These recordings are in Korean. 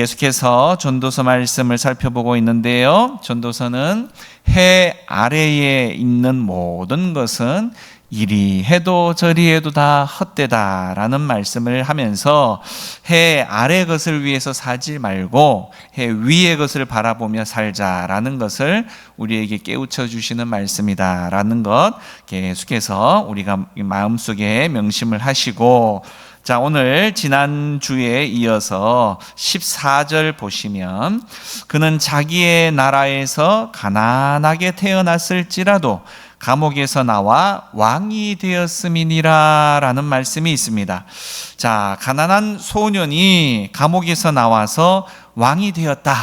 계속해서 전도서 말씀을 살펴보고 있는데요. 전도서는 해 아래에 있는 모든 것은 이리 해도 저리 해도 다 헛되다라는 말씀을 하면서 해 아래 것을 위해서 살지 말고 해 위의 것을 바라보며 살자라는 것을 우리에게 깨우쳐 주시는 말씀이다라는 것 계속해서 우리가 마음속에 명심을 하시고, 자, 오늘 지난주에 이어서 14절 보시면 그는 자기의 나라에서 가난하게 태어났을지라도 감옥에서 나와 왕이 되었음이니라 라는 말씀이 있습니다. 자, 가난한 소년이 감옥에서 나와서 왕이 되었다.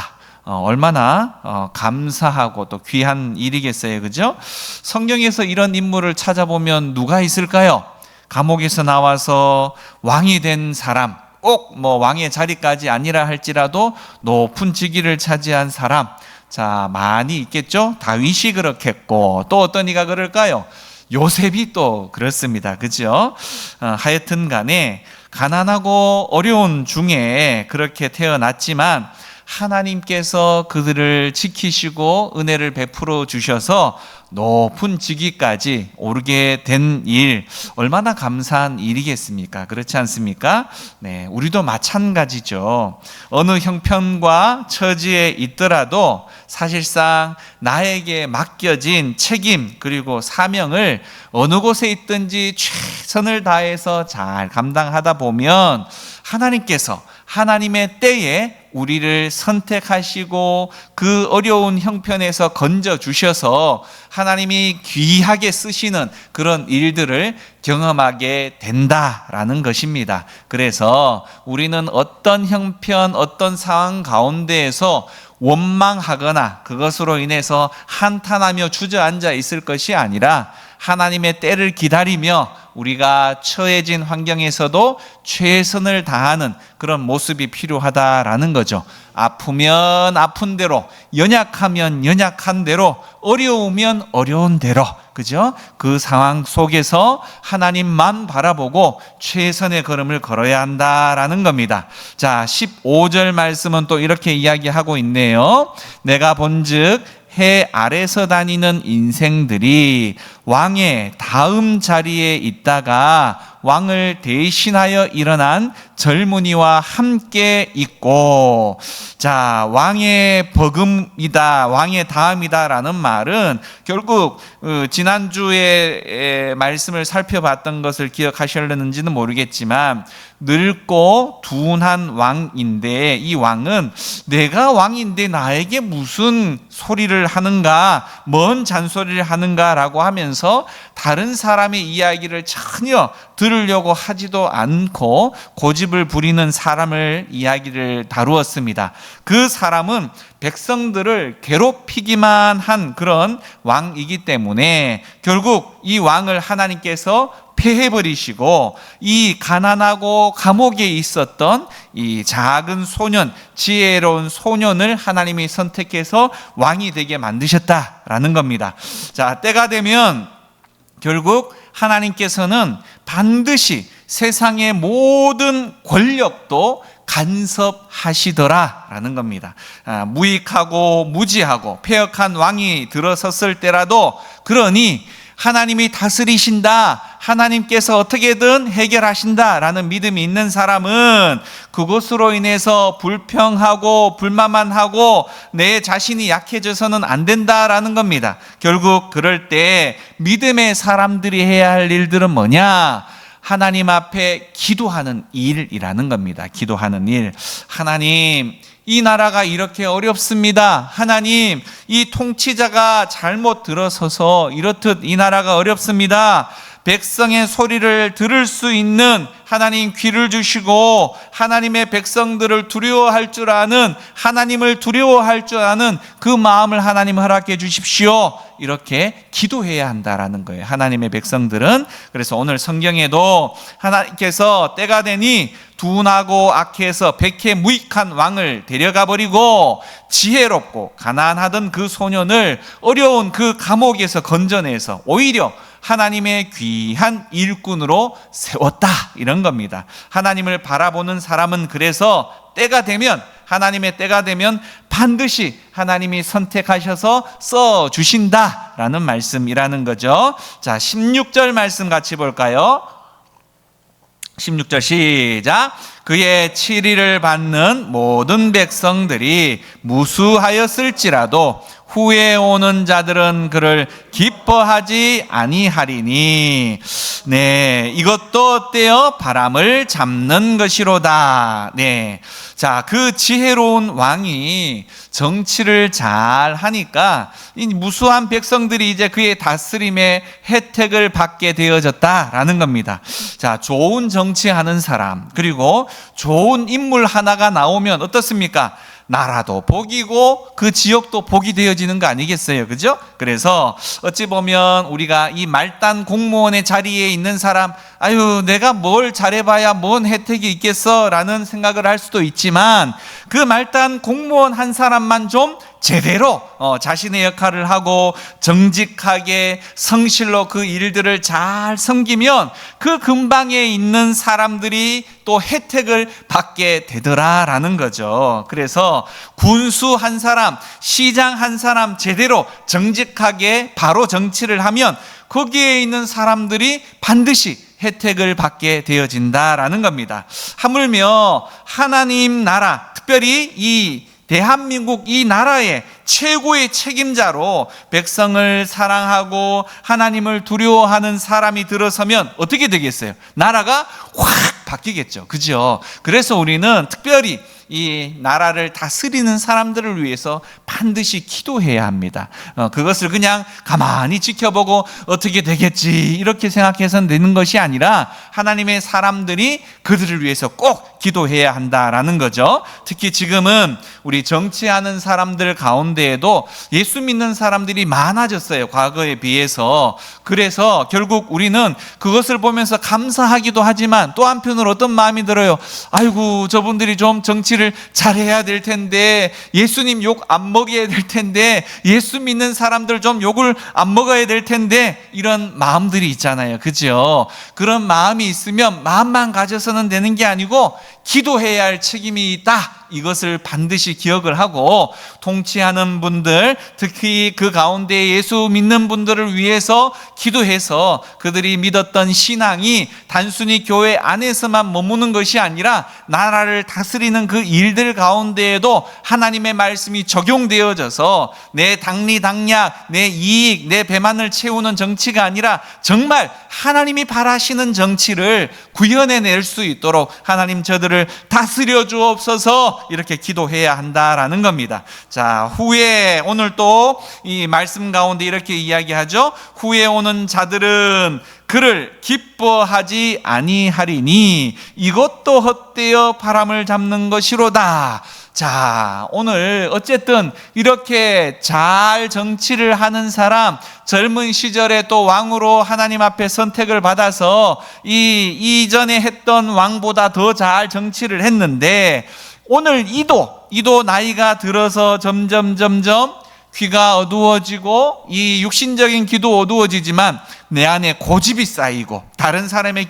얼마나 감사하고 또 귀한 일이겠어요, 그죠? 성경에서 이런 인물을 찾아보면 누가 있을까요? 감옥에서 나와서 왕이 된 사람, 꼭 왕의 자리까지 아니라 할지라도 높은 직위를 차지한 사람, 자, 많이 있겠죠? 다윗이 그렇겠고, 또 어떤 이가 그럴까요? 요셉이 또 그렇습니다. 그죠? 하여튼 간에 가난하고 어려운 중에 그렇게 태어났지만 하나님께서 그들을 지키시고 은혜를 베풀어 주셔서 높은 직위까지 오르게 된 일, 얼마나 감사한 일이겠습니까? 그렇지 않습니까? 네, 우리도 마찬가지죠. 어느 형편과 처지에 있더라도 사실상 나에게 맡겨진 책임 그리고 사명을 어느 곳에 있든지 최선을 다해서 잘 감당하다 보면 하나님께서 하나님의 때에 우리를 선택하시고 그 어려운 형편에서 건져주셔서 하나님이 귀하게 쓰시는 그런 일들을 경험하게 된다라는 것입니다. 그래서 우리는 어떤 형편, 어떤 상황 가운데에서 원망하거나 그것으로 인해서 한탄하며 주저앉아 있을 것이 아니라 하나님의 때를 기다리며 우리가 처해진 환경에서도 최선을 다하는 그런 모습이 필요하다라는 거죠. 아프면 아픈 대로, 연약하면 연약한 대로, 어려우면 어려운 대로, 그죠? 그 상황 속에서 하나님만 바라보고 최선의 걸음을 걸어야 한다라는 겁니다. 자, 15절 말씀은 또 이렇게 이야기하고 있네요. 내가 본즉 해 아래서 다니는 인생들이 왕의 다음 자리에 있다가 왕을 대신하여 일어난 젊은이와 함께 있고, 자, 왕의 버금이다, 왕의 다음이다라는 말은 결국 지난주에 말씀을 살펴봤던 것을 기억하셨는지는 모르겠지만 늙고 둔한 왕인데, 이 왕은 내가 왕인데 나에게 무슨 소리를 하는가, 뭔 잔소리를 하는가라고 하면서 다른 사람의 이야기를 전혀 들으려고 하지도 않고 고집을 부리는 사람을 이야기를 다루었습니다. 그 사람은 백성들을 괴롭히기만 한 그런 왕이기 때문에 결국 이 왕을 하나님께서 폐해버리시고 이 가난하고 감옥에 있었던 이 작은 소년, 지혜로운 소년을 하나님이 선택해서 왕이 되게 만드셨다라는 겁니다. 자, 때가 되면 결국 하나님께서는 반드시 세상의 모든 권력도 간섭하시더라라는 겁니다. 무익하고 무지하고 패역한 왕이 들어섰을 때라도, 그러니 하나님이 다스리신다, 하나님께서 어떻게든 해결하신다라는 믿음이 있는 사람은 그것으로 인해서 불평하고 불만만 하고 내 자신이 약해져서는 안 된다라는 겁니다. 결국 그럴 때 믿음의 사람들이 해야 할 일들은 뭐냐? 하나님 앞에 기도하는 일이라는 겁니다. 기도하는 일. 하나님, 이 나라가 이렇게 어렵습니다. 하나님, 이 통치자가 잘못 들어서서 이렇듯 이 나라가 어렵습니다. 백성의 소리를 들을 수 있는 하나님 귀를 주시고 하나님의 백성들을 두려워할 줄 아는, 하나님을 두려워할 줄 아는 그 마음을 하나님 허락해 주십시오. 이렇게 기도해야 한다라는 거예요, 하나님의 백성들은. 그래서 오늘 성경에도 하나님께서 때가 되니 둔하고 악해서 백해 무익한 왕을 데려가 버리고 지혜롭고 가난하던 그 소년을 어려운 그 감옥에서 건져내서 오히려 하나님의 귀한 일꾼으로 세웠다, 이런 겁니다. 하나님을 바라보는 사람은 그래서 때가 되면, 하나님의 때가 되면 반드시 하나님이 선택하셔서 써주신다라는 말씀이라는 거죠. 자, 16절 말씀 같이 볼까요? 16절 시작. 그의 치리를 받는 모든 백성들이 무수하였을지라도 후에 오는 자들은 그를 기뻐하지 아니하리니. 네, 이것도 어때요? 바람을 잡는 것이로다. 네. 자, 그 지혜로운 왕이 정치를 잘 하니까 이 무수한 백성들이 이제 그의 다스림의 혜택을 받게 되어졌다라는 겁니다. 자, 좋은 정치하는 사람, 그리고 좋은 인물 하나가 나오면 어떻습니까? 나라도 복이고 그 지역도 복이 되어지는 거 아니겠어요? 그죠? 그래서 어찌 보면 우리가 이 말단 공무원의 자리에 있는 사람, 아유, 내가 뭘 잘해봐야 뭔 혜택이 있겠어 라는 생각을 할 수도 있지만, 그 말단 공무원 한 사람만 좀 제대로 자신의 역할을 하고 정직하게 성실로 그 일들을 잘 섬기면 그 근방에 있는 사람들이 또 혜택을 받게 되더라라는 거죠. 그래서 군수 한 사람, 시장 한 사람 제대로 정직하게 바로 정치를 하면 거기에 있는 사람들이 반드시 혜택을 받게 되어진다라는 겁니다. 하물며 하나님 나라, 특별히 이 대한민국 이 나라의 최고의 책임자로 백성을 사랑하고 하나님을 두려워하는 사람이 들어서면 어떻게 되겠어요? 나라가 확 바뀌겠죠. 그죠? 그래서 우리는 특별히 이 나라를 다스리는 사람들을 위해서 반드시 기도해야 합니다. 그것을 그냥 가만히 지켜보고 어떻게 되겠지 이렇게 생각해서는 되는 것이 아니라 하나님의 사람들이 그들을 위해서 꼭 기도해야 한다라는 거죠. 특히 지금은 우리 정치하는 사람들 가운데에도 예수 믿는 사람들이 많아졌어요, 과거에 비해서. 그래서 결국 우리는 그것을 보면서 감사하기도 하지만 또 한편으로 어떤 마음이 들어요. 아이고, 저분들이 좀 정치를 잘해야 될 텐데, 예수님 욕 안 먹여야 될 텐데, 예수 믿는 사람들 좀 욕을 안 먹어야 될 텐데, 이런 마음들이 있잖아요. 그죠? 그런 마음이 있으면 마음만 가져서는 되는 게 아니고 기도해야 할 책임이 있다, 이것을 반드시 기억을 하고 통치하는 분들, 특히 그 가운데 예수 믿는 분들을 위해서 기도해서 그들이 믿었던 신앙이 단순히 교회 안에서만 머무는 것이 아니라 나라를 다스리는 그 일들 가운데에도 하나님의 말씀이 적용되어져서 내 당리당략, 내 이익, 내 배만을 채우는 정치가 아니라 정말 하나님이 바라시는 정치를 구현해낼 수 있도록 하나님 저들을 다스려 주옵소서, 이렇게 기도해야 한다라는 겁니다. 자, 후에 오늘 또 이 말씀 가운데 이렇게 이야기하죠. 후에 오는 자들은 그를 기뻐하지 아니하리니 이것도 헛되어 바람을 잡는 것이로다. 자, 오늘 어쨌든 이렇게 잘 정치를 하는 사람, 젊은 시절에 또 왕으로 하나님 앞에 선택을 받아서 이전에 했던 왕보다 더 잘 정치를 했는데, 오늘 이도 나이가 들어서 점점 귀가 어두워지고 이 육신적인 귀도 어두워지지만 내 안에 고집이 쌓이고 다른 사람의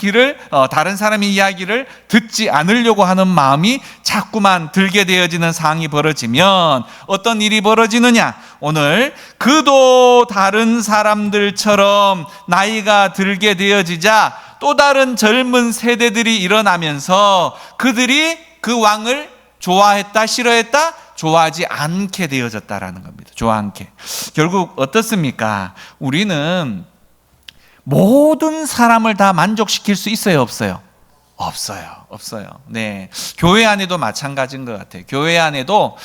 이야기를 듣지 않으려고 하는 마음이 자꾸만 들게 되어지는 상황이 벌어지면 어떤 일이 벌어지느냐? 오늘 그도 다른 사람들처럼 나이가 들게 되어지자 또 다른 젊은 세대들이 일어나면서 그들이 그 왕을 좋아했다, 싫어했다? 좋아하지 않게 되어졌다라는 겁니다. 좋아하게. 결국 어떻습니까? 우리는 모든 사람을 다 만족시킬 수 있어요, 없어요? 없어요. 네. 교회 안에도 마찬가지인 것 같아요. 교회 안에도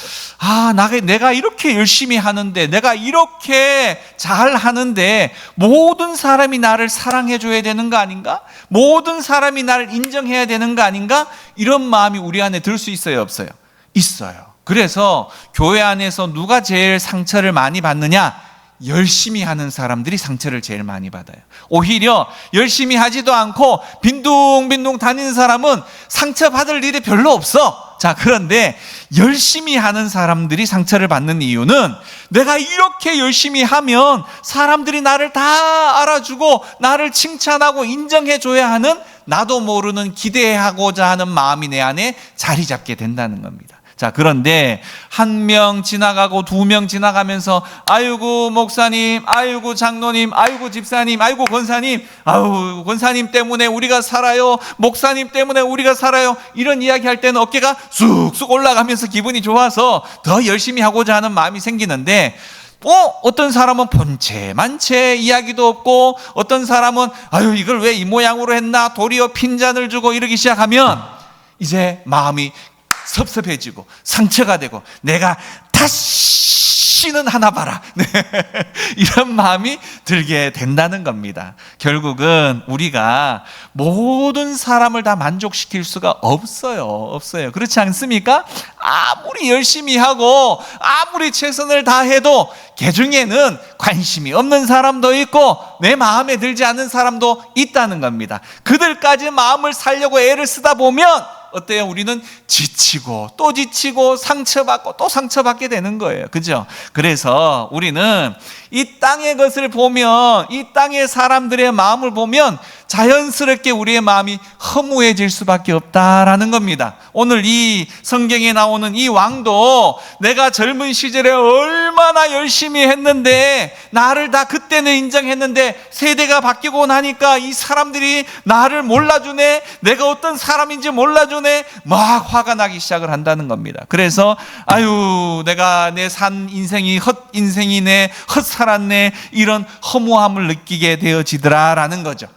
내가 이렇게 열심히 하는데, 내가 이렇게 잘 하는데 모든 사람이 나를 사랑해 줘야 되는 거 아닌가? 모든 사람이 나를 인정해야 되는 거 아닌가? 이런 마음이 우리 안에 들 수 있어요, 없어요? 있어요. 그래서 교회 안에서 누가 제일 상처를 많이 받느냐? 열심히 하는 사람들이 상처를 제일 많이 받아요. 오히려 열심히 하지도 않고 빈둥빈둥 다니는 사람은 상처받을 일이 별로 없어. 자, 그런데 열심히 하는 사람들이 상처를 받는 이유는 내가 이렇게 열심히 하면 사람들이 나를 다 알아주고 나를 칭찬하고 인정해줘야 하는 나도 모르는 기대하고자 하는 마음이 내 안에 자리 잡게 된다는 겁니다. 자, 그런데 한 명 지나가고 두 명 지나가면서 아이고 목사님, 아이고 장로님, 아이고 집사님, 아이고 권사님, 아유 권사님 때문에 우리가 살아요, 목사님 때문에 우리가 살아요, 이런 이야기 할 때는 어깨가 쑥쑥 올라가면서 기분이 좋아서 더 열심히 하고자 하는 마음이 생기는데, 어떤 사람은 본체만체 이야기도 없고, 어떤 사람은 아유 이걸 왜 이 모양으로 했나 도리어 핀잔을 주고 이러기 시작하면 이제 마음이 섭섭해지고 상처가 되고 내가 다시는 하나 봐라 네. 이런 마음이 들게 된다는 겁니다. 결국은 우리가 모든 사람을 다 만족시킬 수가 없어요. 그렇지 않습니까? 아무리 열심히 하고 아무리 최선을 다해도 개중에는 관심이 없는 사람도 있고 내 마음에 들지 않는 사람도 있다는 겁니다. 그들까지 마음을 살려고 애를 쓰다 보면 어때요? 우리는 지치고 또 지치고 상처받고 또 상처받게 되는 거예요. 그죠? 그래서 우리는 이 땅의 것을 보면, 이 땅의 사람들의 마음을 보면 자연스럽게 우리의 마음이 허무해질 수밖에 없다라는 겁니다. 오늘 이 성경에 나오는 이 왕도 내가 젊은 시절에 얼마나 열심히 했는데, 나를 다 그때는 인정했는데 세대가 바뀌고 나니까 이 사람들이 나를 몰라주네, 내가 어떤 사람인지 몰라주네, 막 화가 나기 시작을 한다는 겁니다. 그래서 아유 내가 내 산 인생이 헛인생이네, 헛살았네, 이런 허무함을 느끼게 되어지더라라는 거죠.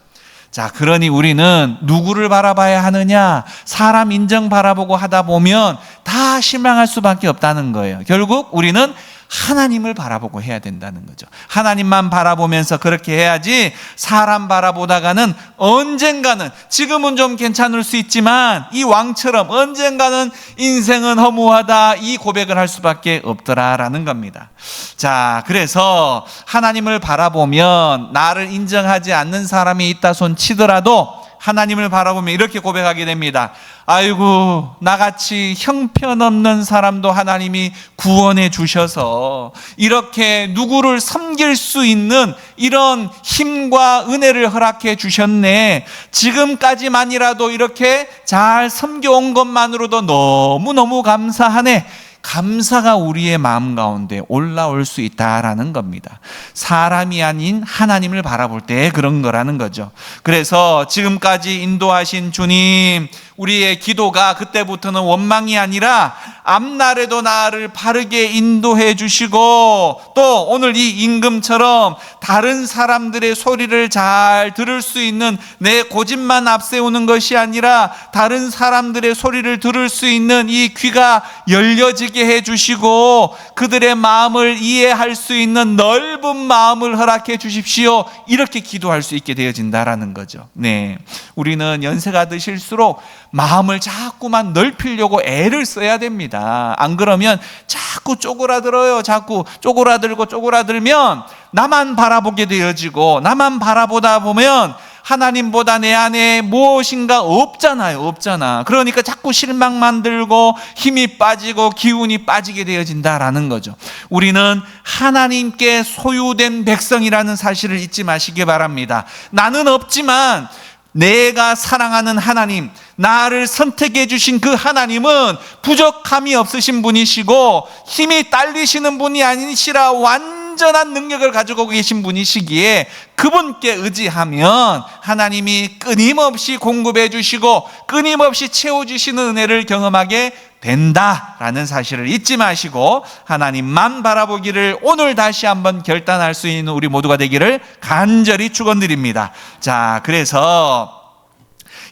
자, 그러니 우리는 누구를 바라봐야 하느냐? 사람 인정 바라보고 하다 보면 다 실망할 수밖에 없다는 거예요. 결국 우리는 하나님을 바라보고 해야 된다는 거죠. 하나님만 바라보면서 그렇게 해야지, 사람 바라보다가는 언젠가는, 지금은 좀 괜찮을 수 있지만 이 왕처럼 언젠가는 인생은 허무하다, 이 고백을 할 수밖에 없더라라는 겁니다. 자, 그래서 하나님을 바라보면 나를 인정하지 않는 사람이 있다 손 치더라도 하나님을 바라보면 이렇게 고백하게 됩니다. 아이고 나같이 형편없는 사람도 하나님이 구원해 주셔서 이렇게 누구를 섬길 수 있는 이런 힘과 은혜를 허락해 주셨네. 지금까지만이라도 이렇게 잘 섬겨온 것만으로도 너무너무 감사하네. 감사가 우리의 마음 가운데 올라올 수 있다라는 겁니다. 사람이 아닌 하나님을 바라볼 때 그런 거라는 거죠. 그래서 지금까지 인도하신 주님, 우리의 기도가 그때부터는 원망이 아니라 앞날에도 나를 바르게 인도해 주시고, 또 오늘 이 임금처럼 다른 사람들의 소리를 잘 들을 수 있는, 내 고집만 앞세우는 것이 아니라 다른 사람들의 소리를 들을 수 있는 이 귀가 열려지게 해 주시고 그들의 마음을 이해할 수 있는 넓은 마음을 허락해 주십시오. 이렇게 기도할 수 있게 되어진다라는 거죠. 네, 우리는 연세가 드실수록 마음을 자꾸만 넓히려고 애를 써야 됩니다. 안 그러면 자꾸 쪼그라들어요. 자꾸 쪼그라들면 나만 바라보게 되어지고, 나만 바라보다 보면 하나님보다 내 안에 무엇인가 없잖아. 그러니까 자꾸 실망만 들고 힘이 빠지고 기운이 빠지게 되어진다라는 거죠. 우리는 하나님께 소유된 백성이라는 사실을 잊지 마시기 바랍니다. 나는 없지만 내가 사랑하는 하나님, 나를 선택해 주신 그 하나님은 부족함이 없으신 분이시고 힘이 딸리시는 분이 아니시라 완전한 능력을 가지고 계신 분이시기에 그분께 의지하면 하나님이 끊임없이 공급해 주시고 끊임없이 채워주시는 은혜를 경험하게 된다라는 사실을 잊지 마시고 하나님만 바라보기를 오늘 다시 한번 결단할 수 있는 우리 모두가 되기를 간절히 축원드립니다. 자, 그래서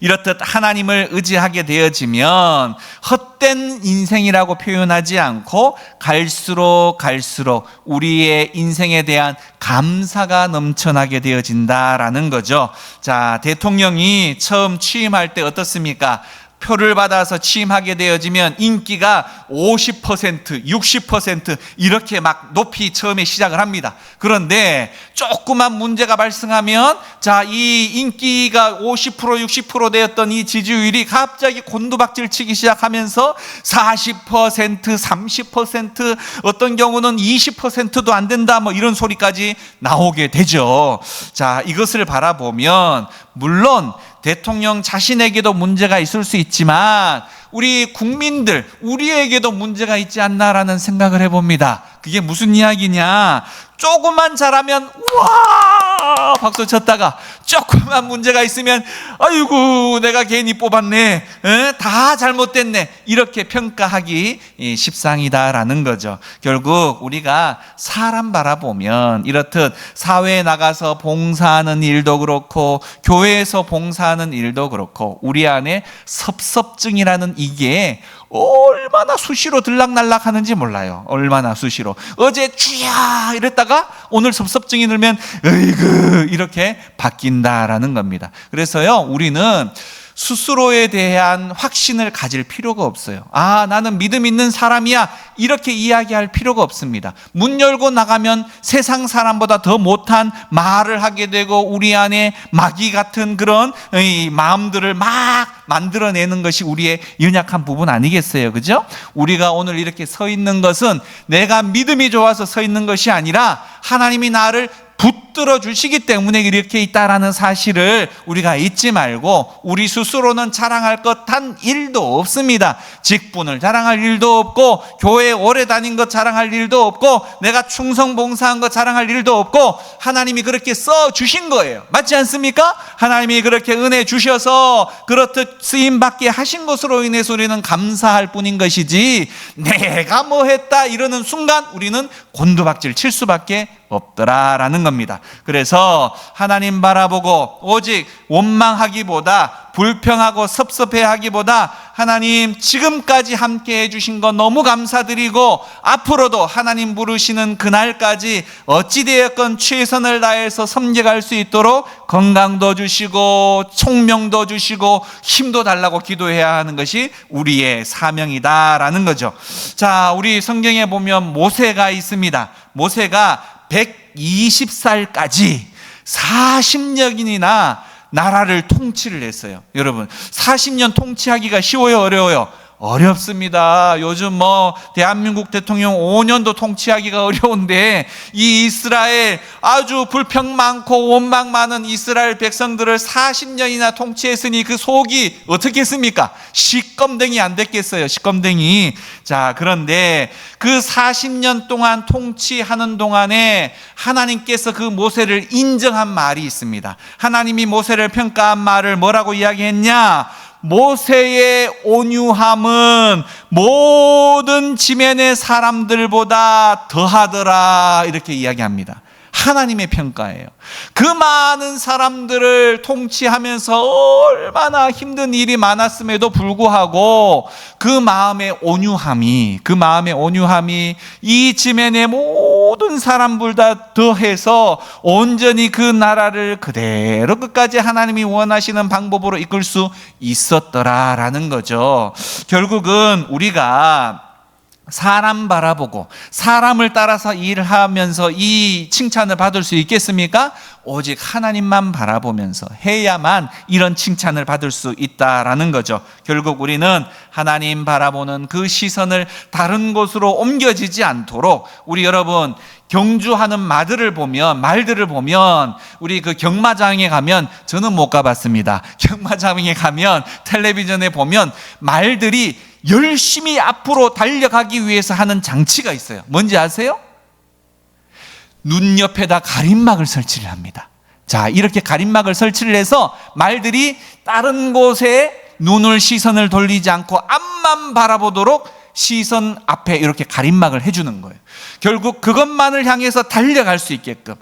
이렇듯 하나님을 의지하게 되어지면 헛된 인생이라고 표현하지 않고 갈수록 우리의 인생에 대한 감사가 넘쳐나게 되어진다라는 거죠. 자, 대통령이 처음 취임할 때 어떻습니까? 표를 받아서 취임하게 되어지면 인기가 50%, 60% 이렇게 막 높이 처음에 시작을 합니다. 그런데 조그만 문제가 발생하면 이 인기가 50%, 60% 되었던 이 지지율이 갑자기 곤두박질 치기 시작하면서 40%, 30%, 어떤 경우는 20%도 안 된다 이런 소리까지 나오게 되죠. 이것을 바라보면 물론 대통령 자신에게도 문제가 있을 수 있지만 우리 국민들, 우리에게도 문제가 있지 않나라는 생각을 해봅니다. 그게 무슨 이야기냐? 조금만 잘하면 와 박수 쳤다가 조금만 문제가 있으면 아이고 내가 괜히 뽑았네, 다 잘못됐네, 이렇게 평가하기 십상이다라는 거죠. 결국 우리가 사람 바라보면 이렇듯 사회에 나가서 봉사하는 일도 그렇고 교회에서 봉사하는 일도 그렇고 우리 안에 섭섭증이라는 이게 얼마나 수시로 들락날락 하는지 몰라요. 얼마나 수시로. 어제 주야 이랬다가 오늘 섭섭증이 들면 으이그 이렇게 바뀐다라는 겁니다. 그래서요, 우리는 스스로에 대한 확신을 가질 필요가 없어요. 나는 믿음 있는 사람이야 이렇게 이야기할 필요가 없습니다. 문 열고 나가면 세상 사람보다 더 못한 말을 하게 되고 우리 안에 마귀 같은 그런 마음들을 막 만들어내는 것이 우리의 연약한 부분 아니겠어요? 그죠? 우리가 오늘 이렇게 서 있는 것은 내가 믿음이 좋아서 서 있는 것이 아니라 하나님이 나를 붙들어 주시기 때문에 이렇게 있다라는 사실을 우리가 잊지 말고, 우리 스스로는 자랑할 것 단 일도 없습니다. 직분을 자랑할 일도 없고, 교회에 오래 다닌 것 자랑할 일도 없고, 내가 충성 봉사한 것 자랑할 일도 없고, 하나님이 그렇게 써 주신 거예요. 맞지 않습니까? 하나님이 그렇게 은혜 주셔서 그렇듯 쓰임 받게 하신 것으로 인해서 우리는 감사할 뿐인 것이지, 내가 뭐 했다 이러는 순간 우리는 곤두박질 칠 수밖에 없더라라는 겁니다. 그래서 하나님 바라보고 오직 원망하기보다, 불평하고 섭섭해하기보다 하나님 지금까지 함께 해주신 거 너무 감사드리고 앞으로도 하나님 부르시는 그날까지 어찌되었건 최선을 다해서 섬겨갈 수 있도록 건강도 주시고 총명도 주시고 힘도 달라고 기도해야 하는 것이 우리의 사명이다라는 거죠. 우리 성경에 보면 모세가 있습니다. 모세가 120살까지 40년이나 나라를 통치를 했어요. 여러분, 40년 통치하기가 쉬워요, 어려워요? 어렵습니다. 요즘 대한민국 대통령 5년도 통치하기가 어려운데, 이 이스라엘 아주 불평 많고 원망 많은 이스라엘 백성들을 40년이나 통치했으니 그 속이 어떻겠습니까? 시껌댕이 안 됐겠어요, 시껌댕이. 그런데 그 40년 동안 통치하는 동안에 하나님께서 그 모세를 인정한 말이 있습니다. 하나님이 모세를 평가한 말을 뭐라고 이야기했냐? 모세의 온유함은 모든 지면의 사람들보다 더하더라, 이렇게 이야기합니다. 하나님의 평가예요. 그 많은 사람들을 통치하면서 얼마나 힘든 일이 많았음에도 불구하고 그 마음의 온유함이 이 지면의 모든 사람보다 더해서 온전히 그 나라를 그대로 끝까지 하나님이 원하시는 방법으로 이끌 수 있었더라라는 거죠. 결국은 우리가 사람 바라보고 사람을 따라서 일을 하면서 이 칭찬을 받을 수 있겠습니까? 오직 하나님만 바라보면서 해야만 이런 칭찬을 받을 수 있다라는 거죠. 결국 우리는 하나님 바라보는 그 시선을 다른 곳으로 옮겨지지 않도록, 우리 여러분 경주하는 말들을 보면 우리 그 경마장에 가면, 저는 못 가봤습니다. 경마장에 가면 텔레비전에 보면 말들이 열심히 앞으로 달려가기 위해서 하는 장치가 있어요. 뭔지 아세요? 눈 옆에다 가림막을 설치를 합니다. 이렇게 가림막을 설치를 해서 말들이 다른 곳에 시선을 돌리지 않고 앞만 바라보도록 시선 앞에 이렇게 가림막을 해주는 거예요. 결국 그것만을 향해서 달려갈 수 있게끔.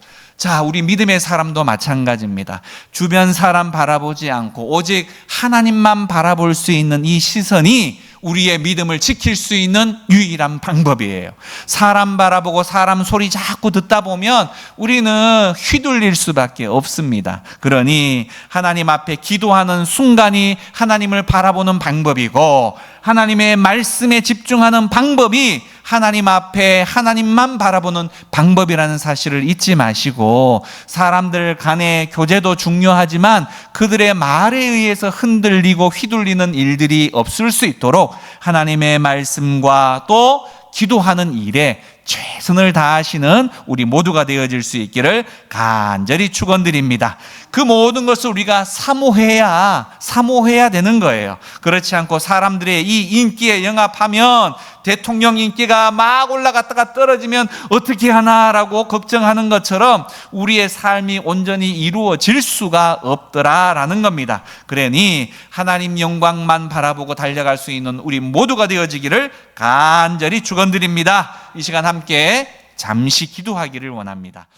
자, 우리 믿음의 사람도 마찬가지입니다. 주변 사람 바라보지 않고 오직 하나님만 바라볼 수 있는 이 시선이 우리의 믿음을 지킬 수 있는 유일한 방법이에요. 사람 바라보고 사람 소리 자꾸 듣다 보면 우리는 휘둘릴 수밖에 없습니다. 그러니 하나님 앞에 기도하는 순간이 하나님을 바라보는 방법이고, 하나님의 말씀에 집중하는 방법이 하나님 앞에 하나님만 바라보는 방법이라는 사실을 잊지 마시고, 사람들 간의 교제도 중요하지만 그들의 말에 의해서 흔들리고 휘둘리는 일들이 없을 수 있도록 하나님의 말씀과 또 기도하는 일에 최선을 다하시는 우리 모두가 되어질 수 있기를 간절히 축원드립니다. 그 모든 것을 우리가 사모해야 되는 거예요. 그렇지 않고 사람들의 이 인기에 영합하면, 대통령 인기가 막 올라갔다가 떨어지면 어떻게 하나라고 걱정하는 것처럼 우리의 삶이 온전히 이루어질 수가 없더라라는 겁니다. 그러니 하나님 영광만 바라보고 달려갈 수 있는 우리 모두가 되어지기를 간절히 축원드립니다. 이 시간 함께 잠시 기도하기를 원합니다.